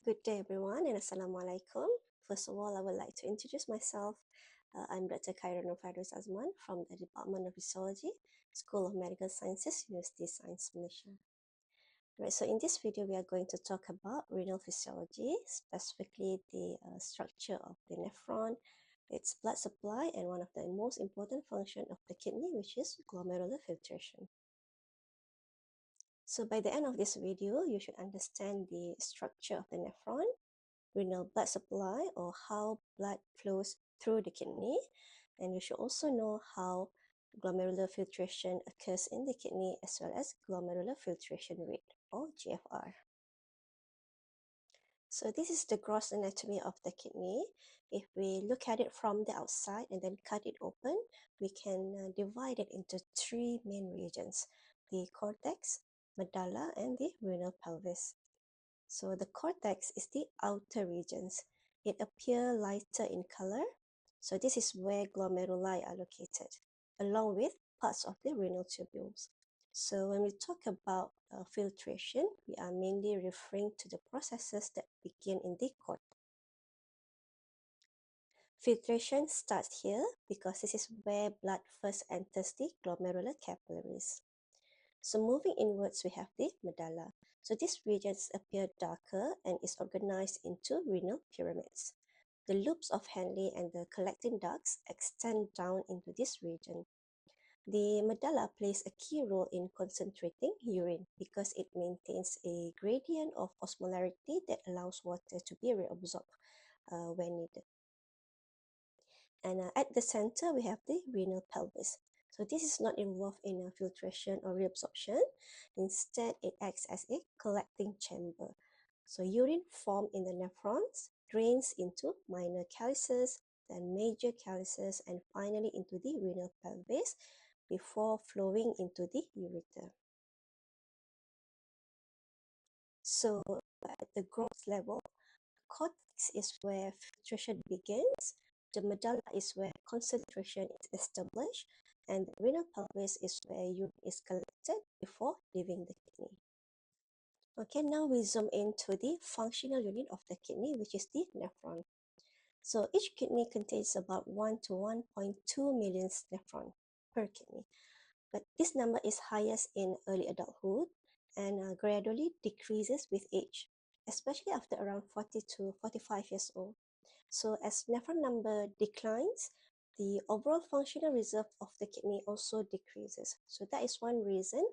Good day, everyone, and Assalamualaikum. First of all, I would like to introduce myself. I'm Dr. Khairul Fairuz Azman from the Department of Physiology, School of Medical Sciences, University of Science Malaysia. Right, so in this video, we are going to talk about renal physiology, specifically the structure of the nephron, its blood supply, and one of the most important function of the kidney, which is glomerular filtration. So by the end of this video, you should understand the structure of the nephron, renal blood supply, or how blood flows through the kidney. And you should also know how glomerular filtration occurs in the kidney, as well as glomerular filtration rate, or GFR. So this is the gross anatomy of the kidney. If we look at it from the outside and then cut it open, we can divide it into three main regions: the cortex, medulla, and the renal pelvis. So the cortex is the outer regions. It appears lighter in color. So this is where glomeruli are located, along with parts of the renal tubules. So when we talk about filtration, we are mainly referring to the processes that begin in the cortex. Filtration starts here because this is where blood first enters the glomerular capillaries. So moving inwards, we have the medulla. So these regions appear darker and is organized into renal pyramids. The loops of Henle and the collecting ducts extend down into this region. The medulla plays a key role in concentrating urine because it maintains a gradient of osmolarity that allows water to be reabsorbed when needed. And at the center, we have the renal pelvis. So this is not involved in filtration or reabsorption. Instead, it acts as a collecting chamber. So urine formed in the nephrons drains into minor calyces, then major calyces, and finally into the renal pelvis before flowing into the ureter. So at the gross level, cortex is where filtration begins, the medulla is where concentration is established, and the renal pelvis is where urine is collected before leaving the kidney. Okay, now we zoom into the functional unit of the kidney, which is the nephron. So each kidney contains about 1 to 1.2 million nephron per kidney. But this number is highest in early adulthood and gradually decreases with age, especially after around 40 to 45 years old. So as nephron number declines, the overall functional reserve of the kidney also decreases. So that is one reason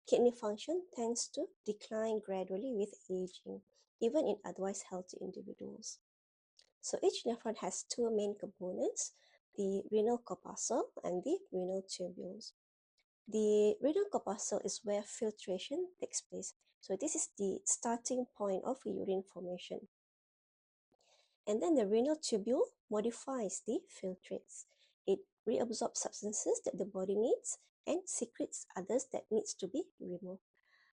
kidney function tends to decline gradually with aging, even in otherwise healthy individuals. So each nephron has two main components, the renal corpuscle and the renal tubules. The renal corpuscle is where filtration takes place. So this is the starting point of urine formation. And then the renal tubule modifies the filtrates. It reabsorbs substances that the body needs and secretes others that needs to be removed.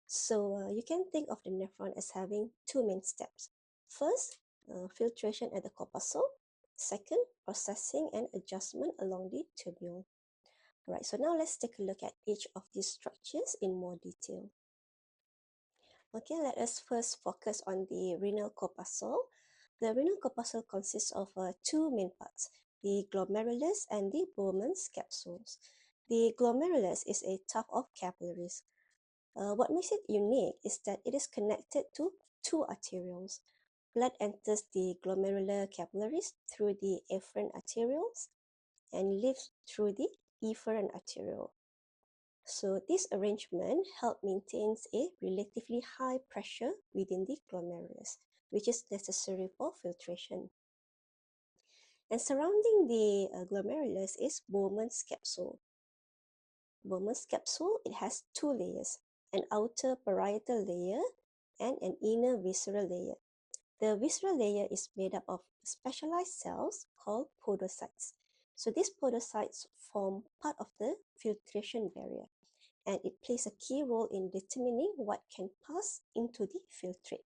So you can think of the nephron as having two main steps. First, filtration at the corpuscle. Second, processing and adjustment along the tubule. Alright, so now let's take a look at each of these structures in more detail. Okay, let us first focus on the renal corpuscle. The renal corpuscle consists of two main parts, the glomerulus and the Bowman's capsules. The glomerulus is a tub of capillaries. What makes it unique is that it is connected to two arterioles. Blood enters the glomerular capillaries through the afferent arterioles and leaves through the efferent arteriole. So this arrangement helps maintain a relatively high pressure within the glomerulus, which is necessary for filtration. And surrounding the glomerulus is Bowman's capsule. Bowman's capsule, it has two layers, an outer parietal layer and an inner visceral layer. The visceral layer is made up of specialized cells called podocytes. So these podocytes form part of the filtration barrier, and it plays a key role in determining what can pass into the filtrate.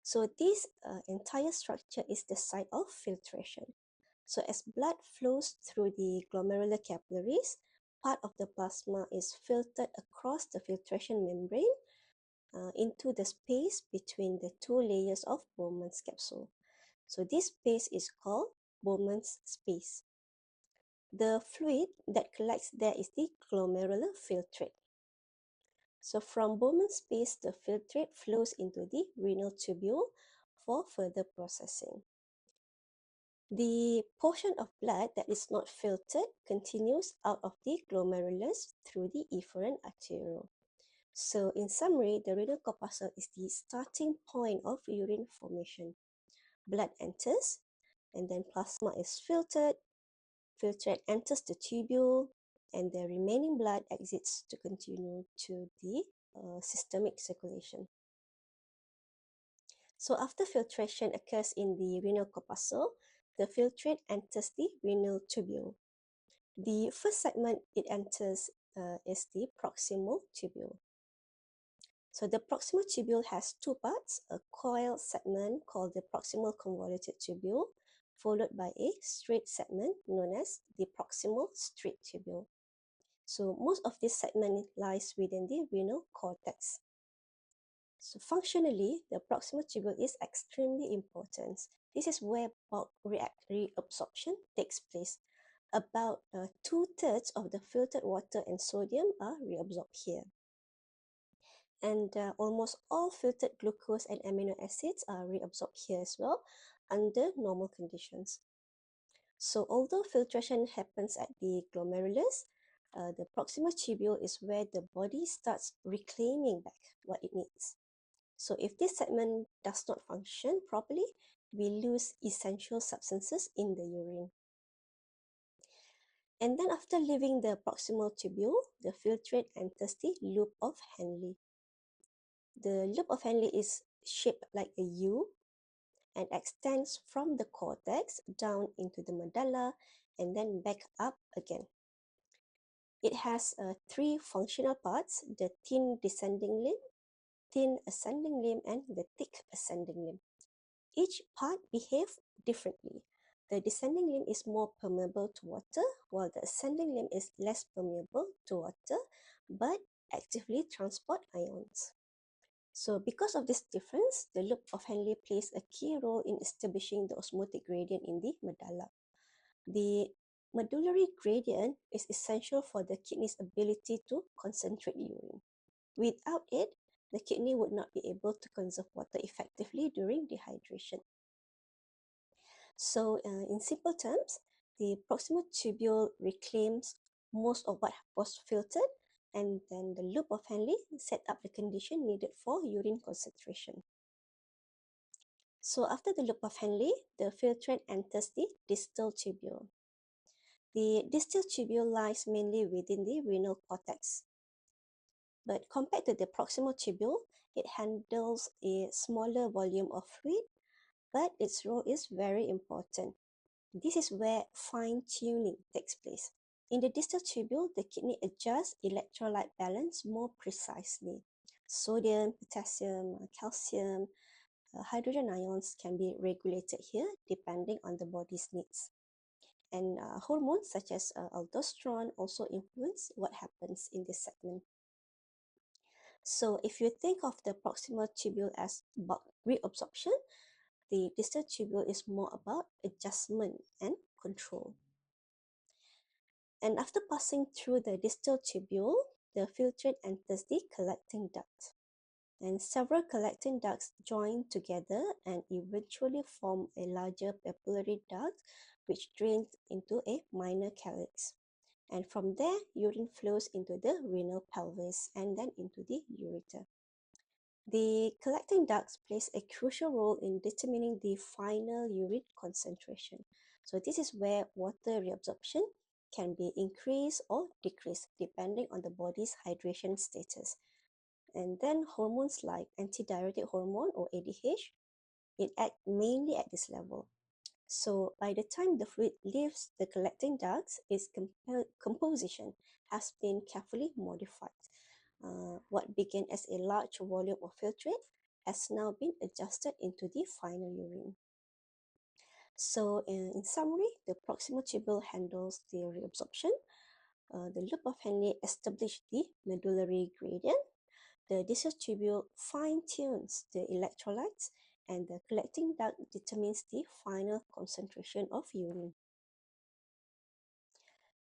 So this entire structure is the site of filtration. So as blood flows through the glomerular capillaries, part of the plasma is filtered across the filtration membrane, into the space between the two layers of Bowman's capsule. So this space is called Bowman's space. The fluid that collects there is the glomerular filtrate. So from Bowman's space, the filtrate flows into the renal tubule for further processing. The portion of blood that is not filtered continues out of the glomerulus through the efferent arteriole. So in summary, the renal corpuscle is the starting point of urine formation. Blood enters, and then plasma is filtered, filtrate enters the tubule, and the remaining blood exits to continue to the systemic circulation. So after filtration occurs in the renal corpuscle, the filtrate enters the renal tubule. The first segment it enters is the proximal tubule. So the proximal tubule has two parts, a coiled segment called the proximal convoluted tubule, followed by a straight segment known as the proximal straight tubule. So most of this segment lies within the renal cortex. So functionally, the proximal tubule is extremely important. This is where bulk reabsorption takes place. About 2/3 of the filtered water and sodium are reabsorbed here. And almost all filtered glucose and amino acids are reabsorbed here as well under normal conditions. So although filtration happens at the glomerulus, the proximal tubule is where the body starts reclaiming back what it needs. So if this segment does not function properly, we lose essential substances in the urine. And then after leaving the proximal tubule, the filtrate enters the loop of Henle. The loop of Henle is shaped like a U and extends from the cortex down into the medulla and then back up again. It has three functional parts: the thin descending limb, thin ascending limb, and the thick ascending limb. Each part behaves differently. The descending limb is more permeable to water, while the ascending limb is less permeable to water, but actively transport ions. So because of this difference, the loop of Henle plays a key role in establishing the osmotic gradient in the medulla. The medullary gradient is essential for the kidney's ability to concentrate urine. Without it, the kidney would not be able to conserve water effectively during dehydration. So in simple terms, the proximal tubule reclaims most of what was filtered, and then the loop of Henle set up the condition needed for urine concentration. So after the loop of Henle, the filtrate enters the distal tubule. The distal tubule lies mainly within the renal cortex. But compared to the proximal tubule, it handles a smaller volume of fluid, but its role is very important. This is where fine-tuning takes place. In the distal tubule, the kidney adjusts electrolyte balance more precisely. Sodium, potassium, calcium, hydrogen ions can be regulated here depending on the body's needs. And hormones such as aldosterone also influence what happens in this segment. So if you think of the proximal tubule as bulk reabsorption, the distal tubule is more about adjustment and control. And after passing through the distal tubule, the filtrate enters the collecting duct. And several collecting ducts join together and eventually form a larger papillary duct which drains into a minor calyx. And from there, urine flows into the renal pelvis and then into the ureter. The collecting ducts plays a crucial role in determining the final urine concentration. So this is where water reabsorption can be increased or decreased depending on the body's hydration status. And then hormones like antidiuretic hormone or ADH, it acts mainly at this level. So by the time the fluid leaves the collecting ducts, its composition has been carefully modified. What began as a large volume of filtrate has now been adjusted into the final urine. So in summary, the proximal tubule handles the reabsorption. The loop of Henle established the medullary gradient. The distal tubule fine-tunes the electrolytes, and the collecting duct determines the final concentration of urine.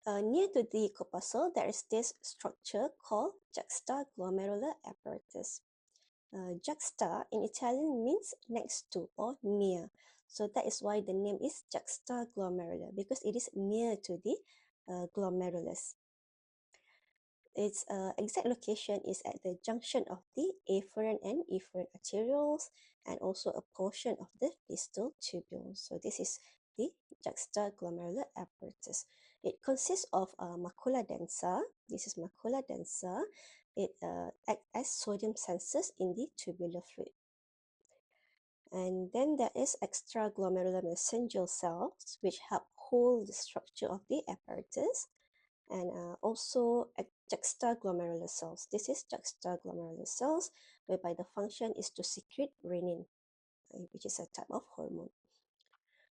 Near to the corpuscle, there is this structure called juxtaglomerular apparatus. Juxta in Italian means next to or near. So that is why the name is juxtaglomerular, because it is near to the glomerulus. Its exact location is at the junction of the afferent and efferent arterioles, and also a portion of the distal tubule. So this is the juxtaglomerular apparatus. It consists of macula densa. This is macula densa. It acts as sodium sensors in the tubular fluid. And then there is extraglomerular mesangial cells, which help hold the structure of the apparatus, and also juxtaglomerular cells. This is juxtaglomerular cells, whereby the function is to secrete renin, which is a type of hormone.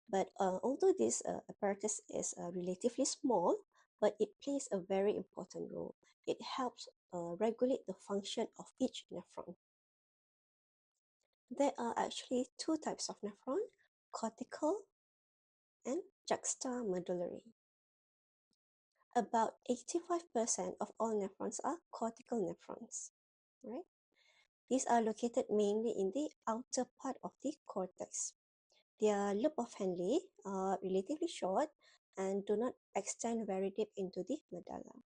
But although this apparatus is relatively small, but it plays a very important role. It helps regulate the function of each nephron. There are actually two types of nephron, cortical and juxtamedullary. About 85% of all nephrons are cortical nephrons, right? These are located mainly in the outer part of the cortex. Their loop of Henle are relatively short and do not extend very deep into the medulla.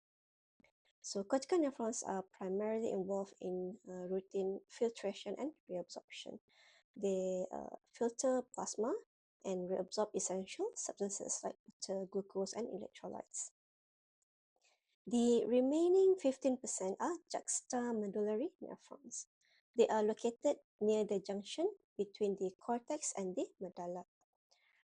So cortical nephrons are primarily involved in routine filtration and reabsorption. They filter plasma and reabsorb essential substances like water, glucose, and electrolytes. The remaining 15% are juxtamedullary nephrons. They are located near the junction between the cortex and the medulla.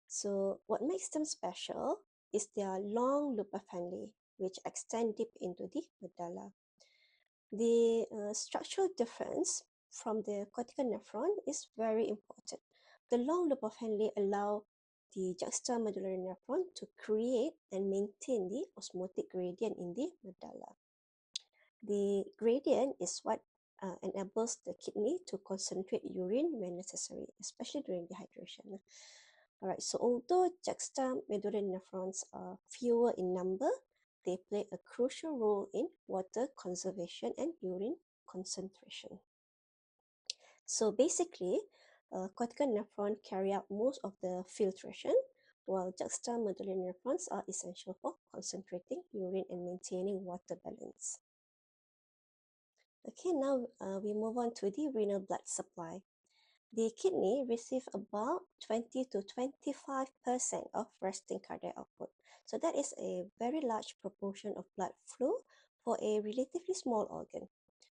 So what makes them special is their long loop of Henle, which extend deep into the medulla. The structural difference from the cortical nephron is very important. The long loop of Henle allow the juxtamedullary nephron to create and maintain the osmotic gradient in the medulla. The gradient is what enables the kidney to concentrate urine when necessary, especially during dehydration. Alright, so although juxtamedullary nephrons are fewer in number, they play a crucial role in water conservation and urine concentration. So basically, cortical nephron carry out most of the filtration, while juxtamedullary nephrons are essential for concentrating urine and maintaining water balance. Okay, now we move on to the renal blood supply. The kidney receives about 20 to 25% of resting cardiac output. So that is a very large proportion of blood flow for a relatively small organ.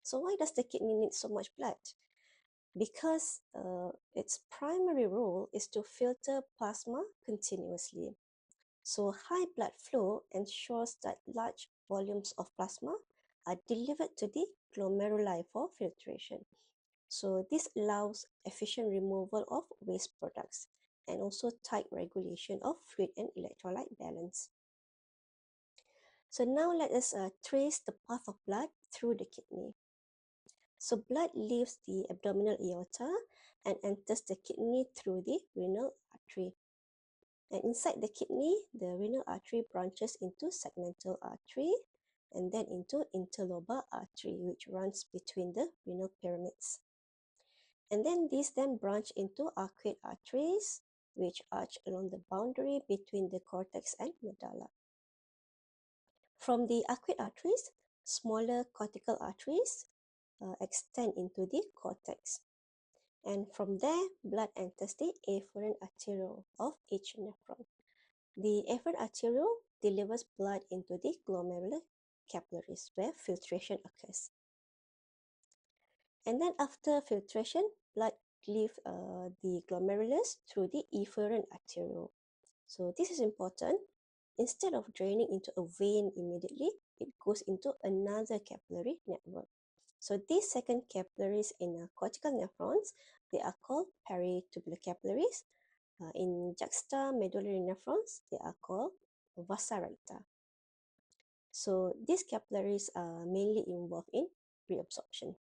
So why does the kidney need so much blood? Because its primary role is to filter plasma continuously. So high blood flow ensures that large volumes of plasma are delivered to the glomeruli for filtration. So this allows efficient removal of waste products and also tight regulation of fluid and electrolyte balance. So now let us trace the path of blood through the kidney. So blood leaves the abdominal aorta and enters the kidney through the renal artery. And inside the kidney, the renal artery branches into segmental artery and then into interlobar artery, which runs between the renal pyramids. And then these then branch into arcuate arteries, which arch along the boundary between the cortex and medulla. From the arcuate arteries, smaller cortical arteries extend into the cortex. And from there, blood enters the afferent arteriole of each nephron. The afferent arteriole delivers blood into the glomerular capillaries where filtration occurs. And then after filtration, blood leaves the glomerulus through the efferent arteriole. So this is important. Instead of draining into a vein immediately, it goes into another capillary network. So these second capillaries in cortical nephrons, they are called peritubular capillaries. In juxtamedullary nephrons, they are called vasa recta. So these capillaries are mainly involved in reabsorption.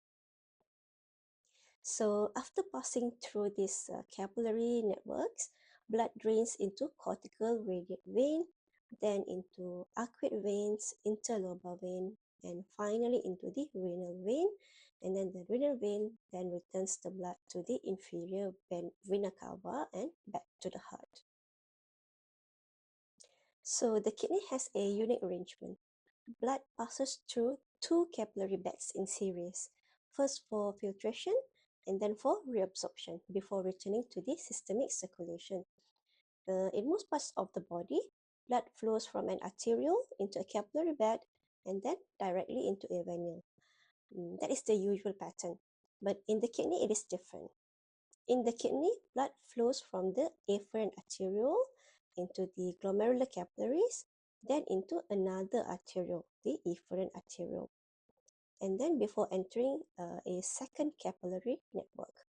So after passing through these capillary networks, blood drains into cortical radiate vein, then into arcuate veins, interlobar vein, and finally into the renal vein. And then the renal vein then returns the blood to the inferior vena cava and back to the heart. So the kidney has a unique arrangement. Blood passes through two capillary beds in series, first for filtration and then for reabsorption before returning to the systemic circulation. In most parts of the body, blood flows from an arteriole into a capillary bed and then directly into a venule. That is the usual pattern. But in the kidney, it is different. In the kidney, blood flows from the afferent arteriole into the glomerular capillaries, then into another arteriole, the efferent arteriole, and then before entering a second capillary network.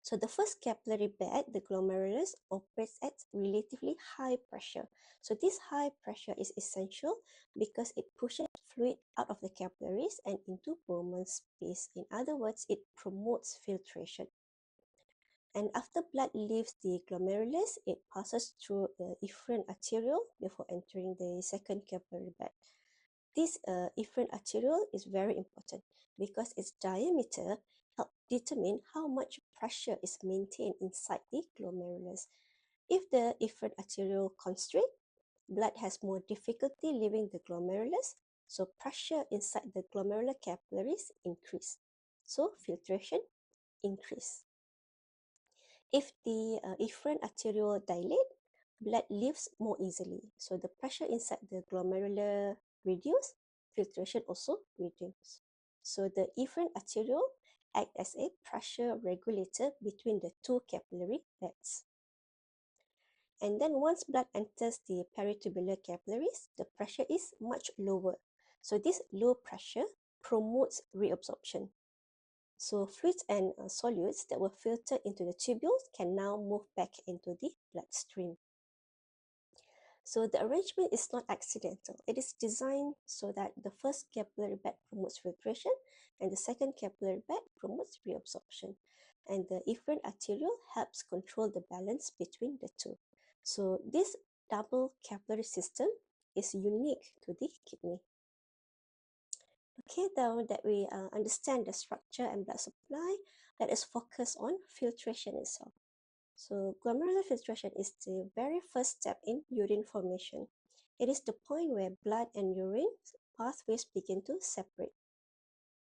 So the first capillary bed, the glomerulus, operates at relatively high pressure. So this high pressure is essential because it pushes fluid out of the capillaries and into Bowman's space. In other words, it promotes filtration. And after blood leaves the glomerulus, it passes through the efferent arteriole before entering the second capillary bed. This efferent arteriole is very important because its diameter helps determine how much pressure is maintained inside the glomerulus. If the efferent arteriole constricts, blood has more difficulty leaving the glomerulus, so pressure inside the glomerular capillaries increase. So filtration increase. If the efferent arteriole dilate, blood leaves more easily. So the pressure inside the glomerular reduce, filtration also reduce. So the efferent arteriole act as a pressure regulator between the two capillary beds. And then once blood enters the peritubular capillaries, the pressure is much lower. So this low pressure promotes reabsorption. So fluids and solutes that were filtered into the tubules can now move back into the bloodstream. So the arrangement is not accidental. It is designed so that the first capillary bed promotes filtration and the second capillary bed promotes reabsorption. And the efferent arteriole helps control the balance between the two. So this double capillary system is unique to the kidney. Okay, now that we understand the structure and blood supply, let us focus on filtration itself. So glomerular filtration is the very first step in urine formation. It is the point where blood and urine pathways begin to separate.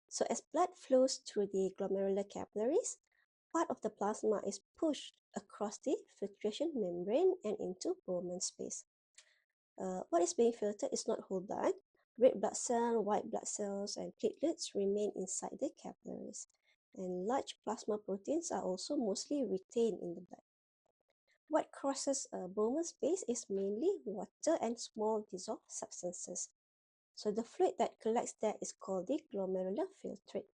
So as blood flows through the glomerular capillaries, part of the plasma is pushed across the filtration membrane and into Bowman's space. What is being filtered is not whole blood. Red blood cell, white blood cells, and platelets remain inside the capillaries. And large plasma proteins are also mostly retained in the blood. What crosses Bowman's space is mainly water and small dissolved substances. So the fluid that collects there is called the glomerular filtrate.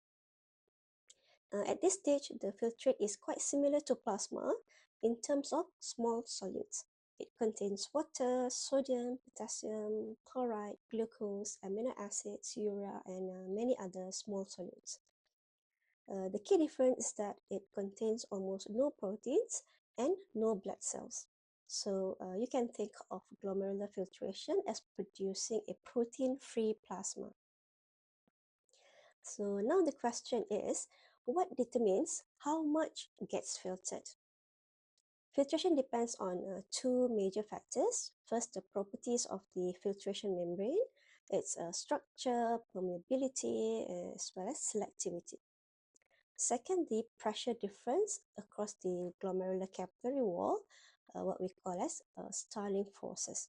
At this stage, the filtrate is quite similar to plasma in terms of small solutes. It contains water, sodium, potassium, chloride, glucose, amino acids, urea, and many other small solutes. The key difference is that it contains almost no proteins and no blood cells. So you can think of glomerular filtration as producing a protein-free plasma. So now the question is, what determines how much gets filtered? Filtration depends on two major factors. First, the properties of the filtration membrane, its structure, permeability, as well as selectivity. Second, the pressure difference across the glomerular capillary wall, what we call as Starling forces.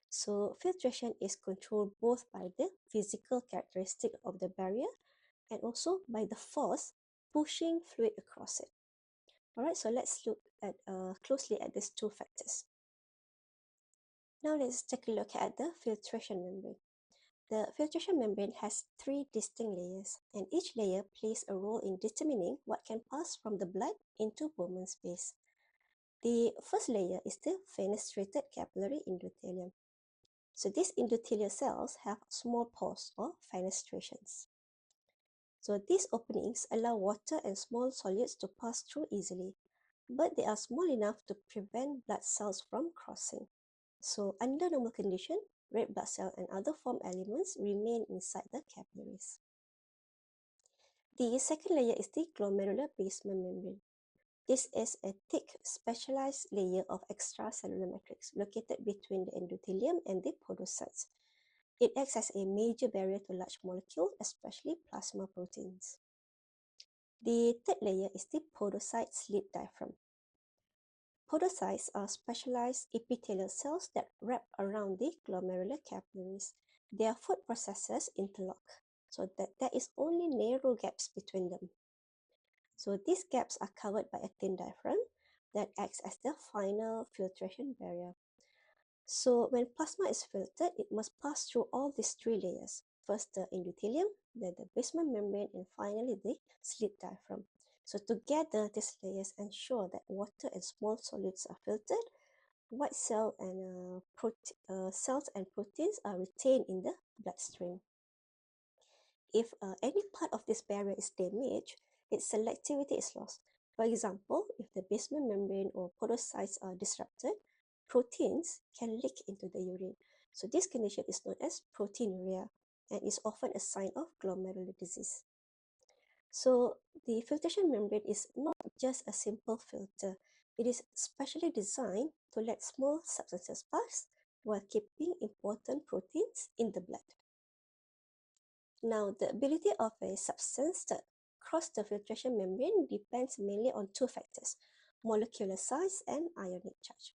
So filtration is controlled both by the physical characteristic of the barrier and also by the force pushing fluid across it. Alright, so let's look at closely at these two factors. Now let's take a look at the filtration membrane. The filtration membrane has three distinct layers, and each layer plays a role in determining what can pass from the blood into Bowman's space. The first layer is the fenestrated capillary endothelium. So these endothelial cells have small pores or fenestrations. So these openings allow water and small solids to pass through easily, but they are small enough to prevent blood cells from crossing. So under normal condition, red blood cell and other form elements remain inside the capillaries. The second layer is the glomerular basement membrane. This is a thick, specialized layer of extracellular matrix located between the endothelium and the podocytes. It acts as a major barrier to large molecules, especially plasma proteins. The third layer is the podocyte slit diaphragm. Podocytes are specialized epithelial cells that wrap around the glomerular capillaries. Their food processes interlock, so that there is only narrow gaps between them. So these gaps are covered by a thin diaphragm that acts as the final filtration barrier. So when plasma is filtered, it must pass through all these three layers. First the endothelium, then the basement membrane, and finally the slit diaphragm. So together, these layers ensure that water and small solids are filtered, white cell and cells and proteins are retained in the bloodstream. If any part of this barrier is damaged, its selectivity is lost. For example, if the basement membrane or podocytes are disrupted, proteins can leak into the urine. So this condition is known as proteinuria and is often a sign of glomerular disease. So the filtration membrane is not just a simple filter. It is specially designed to let small substances pass while keeping important proteins in the blood. Now, the ability of a substance to cross the filtration membrane depends mainly on two factors, molecular size and ionic charge.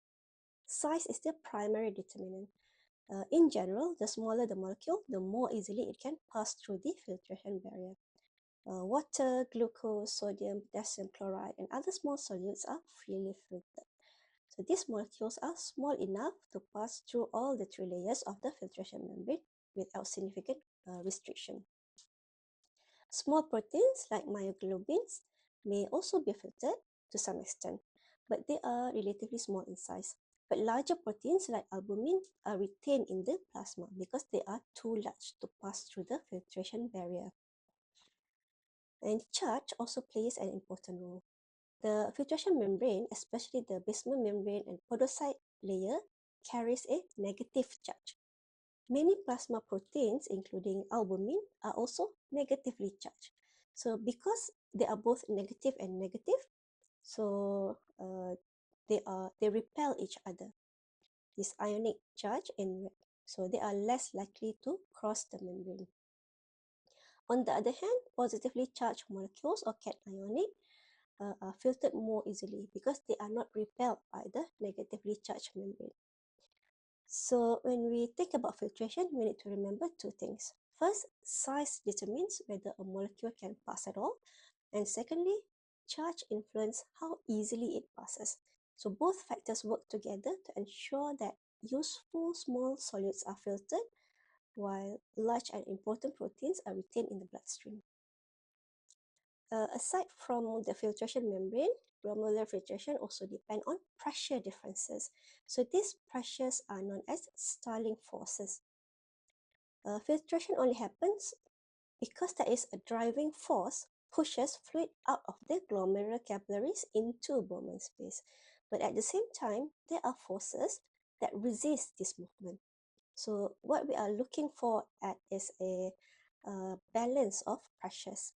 Size is the primary determinant. In general, the smaller the molecule, the more easily it can pass through the filtration barrier. Water, glucose, sodium, potassium chloride, and other small solutes are freely filtered. So these molecules are small enough to pass through all the three layers of the filtration membrane without significant restriction. Small proteins like myoglobins may also be filtered to some extent, but they are relatively small in size. But larger proteins like albumin are retained in the plasma because they are too large to pass through the filtration barrier. And charge also plays an important role. The filtration membrane, especially the basement membrane and podocyte layer, carries a negative charge. Many plasma proteins, including albumin, are also negatively charged. So because they are both negative and negative, so they repel each other. This ionic charge and so they are less likely to cross the membrane. On the other hand, positively charged molecules or cationic are filtered more easily because they are not repelled by the negatively charged membrane. So when we think about filtration, we need to remember two things. First, size determines whether a molecule can pass at all. And secondly, charge influences how easily it passes. So both factors work together to ensure that useful small solids are filtered while large and important proteins are retained in the bloodstream. Aside from the filtration membrane, glomerular filtration also depend on pressure differences. So these pressures are known as Starling forces. Filtration only happens because there is a driving force pushes fluid out of the glomerular capillaries into Bowman space. But at the same time, there are forces that resist this movement. So what we are looking for at is a balance of pressures.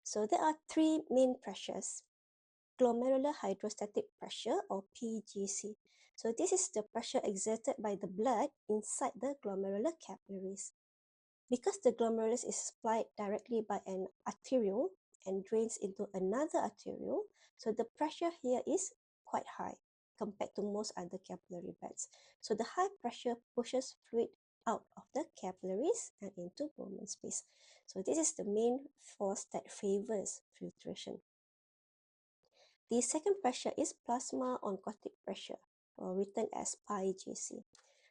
So there are three main pressures. Glomerular hydrostatic pressure or PGC. So this is the pressure exerted by the blood inside the glomerular capillaries. Because the glomerulus is supplied directly by an arteriole and drains into another arteriole, so the pressure here is quite high compared to most other capillary beds. So the high pressure pushes fluid out of the capillaries and into Bowman space. So this is the main force that favors filtration. The second pressure is plasma oncotic pressure, or written as PIGC.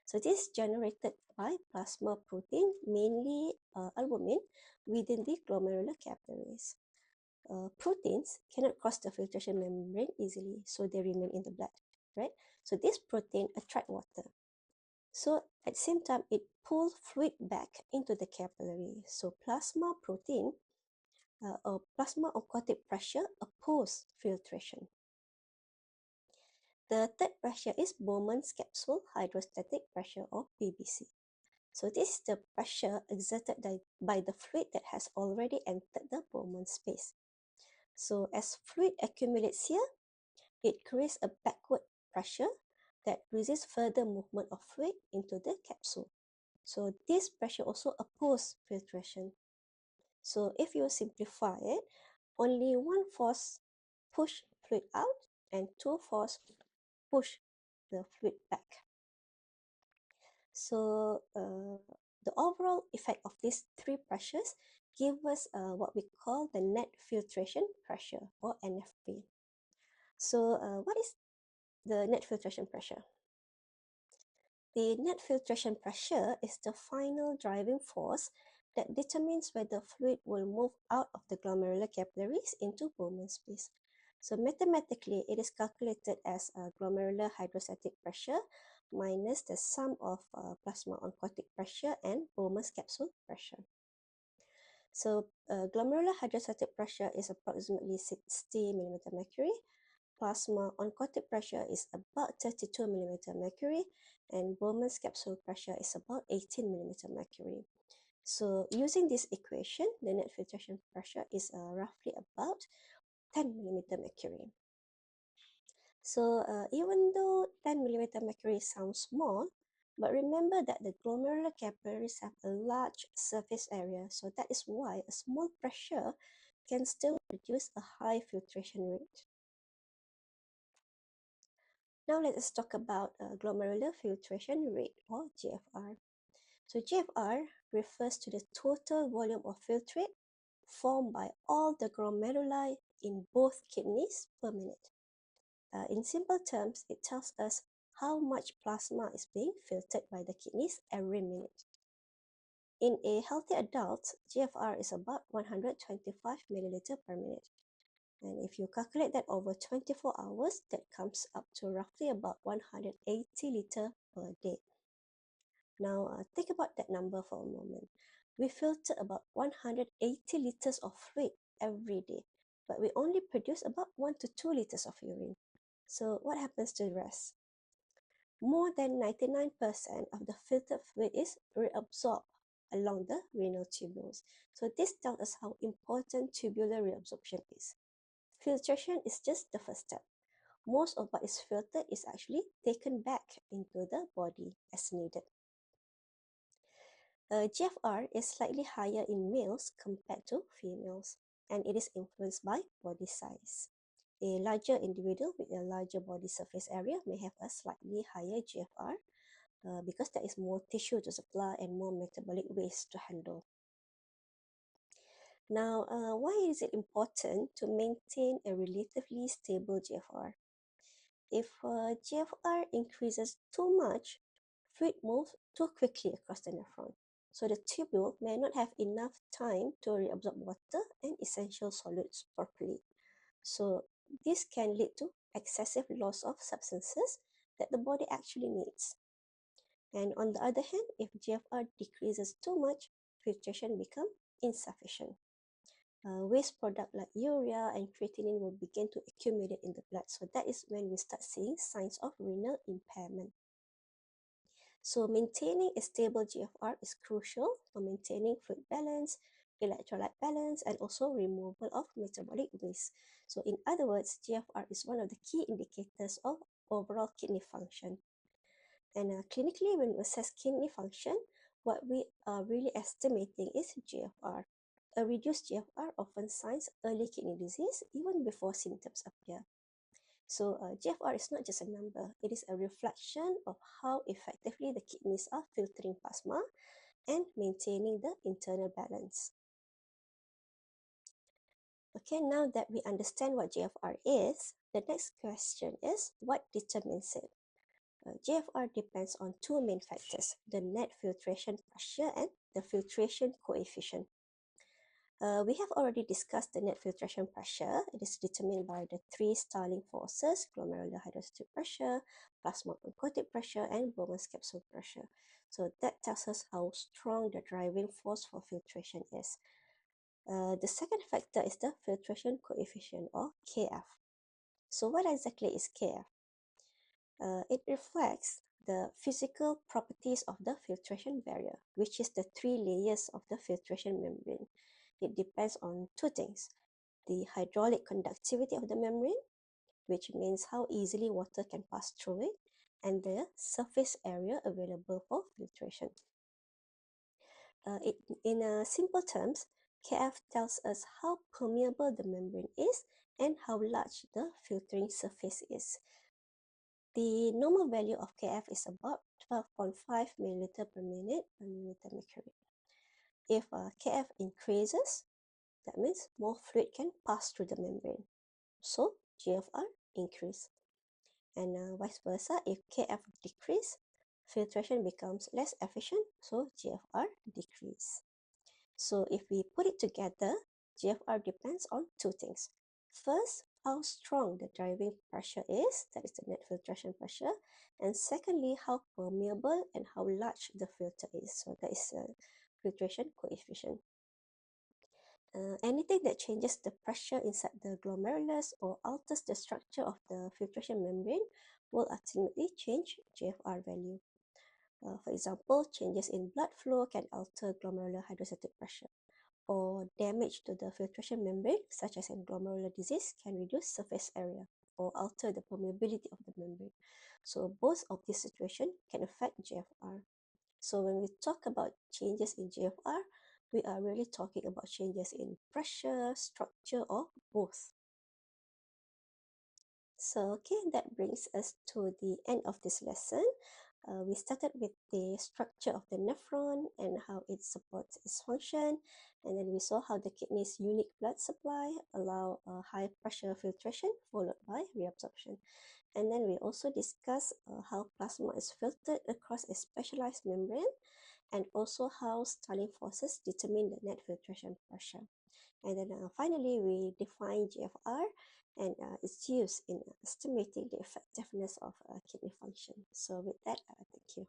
So this is generated by plasma protein, mainly albumin, within the glomerular capillaries. Proteins cannot cross the filtration membrane easily, so they remain in the blood, right? So this protein attract water. So at the same time, it pulls fluid back into the capillary. So plasma protein or plasma oncotic pressure oppose filtration. The third pressure is Bowman's capsule hydrostatic pressure or BBC. So this is the pressure exerted by the fluid that has already entered the Bowman space. So as fluid accumulates here, it creates a backward pressure that resists further movement of fluid into the capsule. So this pressure also opposes filtration. So if you simplify it, only one force push fluid out and two force push the fluid back. So the overall effect of these three pressures give us what we call the net filtration pressure or NFP. So what is the net filtration pressure? The net filtration pressure is the final driving force that determines whether fluid will move out of the glomerular capillaries into Bowman space. So mathematically, it is calculated as glomerular hydrostatic pressure minus the sum of plasma oncotic pressure and Bowman's capsule pressure. So glomerular hydrostatic pressure is approximately 60 millimeter mercury. Plasma oncotic pressure is about 32 millimeter mercury, and Bowman's capsule pressure is about 18 millimeter mercury. So using this equation, the net filtration pressure is roughly about 10 millimeter mercury. So even though 10 millimeter mercury sounds small, but remember that the glomerular capillaries have a large surface area, so that is why a small pressure can still produce a high filtration rate. Now let us talk about glomerular filtration rate or GFR. So GFR refers to the total volume of filtrate formed by all the glomeruli in both kidneys per minute. In simple terms, it tells us how much plasma is being filtered by the kidneys every minute. In a healthy adult, GFR is about 125 milliliter per minute. And if you calculate that over 24 hours, that comes up to roughly about 180 liter per day. Now, think about that number for a moment. We filter about 180 liters of fluid every day, but we only produce about 1 to 2 liters of urine. So what happens to the rest? More than 99% of the filtered fluid is reabsorbed along the renal tubules. So this tells us how important tubular reabsorption is. Filtration is just the first step. Most of what is filtered is actually taken back into the body as needed. GFR is slightly higher in males compared to females, and it is influenced by body size. A larger individual with a larger body surface area may have a slightly higher GFR because there is more tissue to supply and more metabolic waste to handle. Now, why is it important to maintain a relatively stable GFR? If GFR increases too much, fluid moves too quickly across the nephron. So the tubule may not have enough time to reabsorb water and essential solids properly. So this can lead to excessive loss of substances that the body actually needs. And on the other hand, if GFR decreases too much, filtration becomes insufficient. Waste product like urea and creatinine will begin to accumulate in the blood. So that is when we start seeing signs of renal impairment. So maintaining a stable GFR is crucial for maintaining fluid balance, electrolyte balance, and also removal of metabolic waste. So in other words, GFR is one of the key indicators of overall kidney function. And clinically, when we assess kidney function, what we are really estimating is GFR. A reduced GFR often signs early kidney disease even before symptoms appear. So GFR is not just a number, it is a reflection of how effectively the kidneys are filtering plasma and maintaining the internal balance. Okay, now that we understand what GFR is, the next question is what determines it? GFR depends on two main factors, the net filtration pressure and the filtration coefficient. We have already discussed the net filtration pressure. It is determined by the three Starling forces: glomerular hydrostatic pressure, plasma oncotic pressure, and Bowman's capsule pressure. So that tells us how strong the driving force for filtration is. The second factor is the filtration coefficient, or Kf. So what exactly is Kf? It reflects the physical properties of the filtration barrier, which is the three layers of the filtration membrane. It depends on two things: the hydraulic conductivity of the membrane, which means how easily water can pass through it, and the surface area available for filtration. In simple terms, Kf tells us how permeable the membrane is and how large the filtering surface is. The normal value of Kf is about 12.5 milliliter per minute per millimeter mercury. If Kf increases, that means more fluid can pass through the membrane. So GFR increase. And vice versa, if Kf decrease, filtration becomes less efficient, so GFR decrease. So if we put it together, GFR depends on two things. First, how strong the driving pressure is, that is the net filtration pressure, and secondly, how permeable and how large the filter is, so that is a filtration coefficient. Anything that changes the pressure inside the glomerulus or alters the structure of the filtration membrane will ultimately change GFR value. For example, changes in blood flow can alter glomerular hydrostatic pressure, or damage to the filtration membrane, such as in glomerular disease, can reduce surface area or alter the permeability of the membrane. So both of these situations can affect GFR. So when we talk about changes in GFR, we are really talking about changes in pressure, structure, or both. So, okay, that brings us to the end of this lesson. We started with the structure of the nephron and how it supports its function. And then we saw how the kidney's unique blood supply allow high pressure filtration followed by reabsorption. And then we also discussed how plasma is filtered across a specialized membrane, and also how Starling forces determine the net filtration pressure. And then finally, we define GFR and its use in estimating the effectiveness of kidney function. So with that, thank you.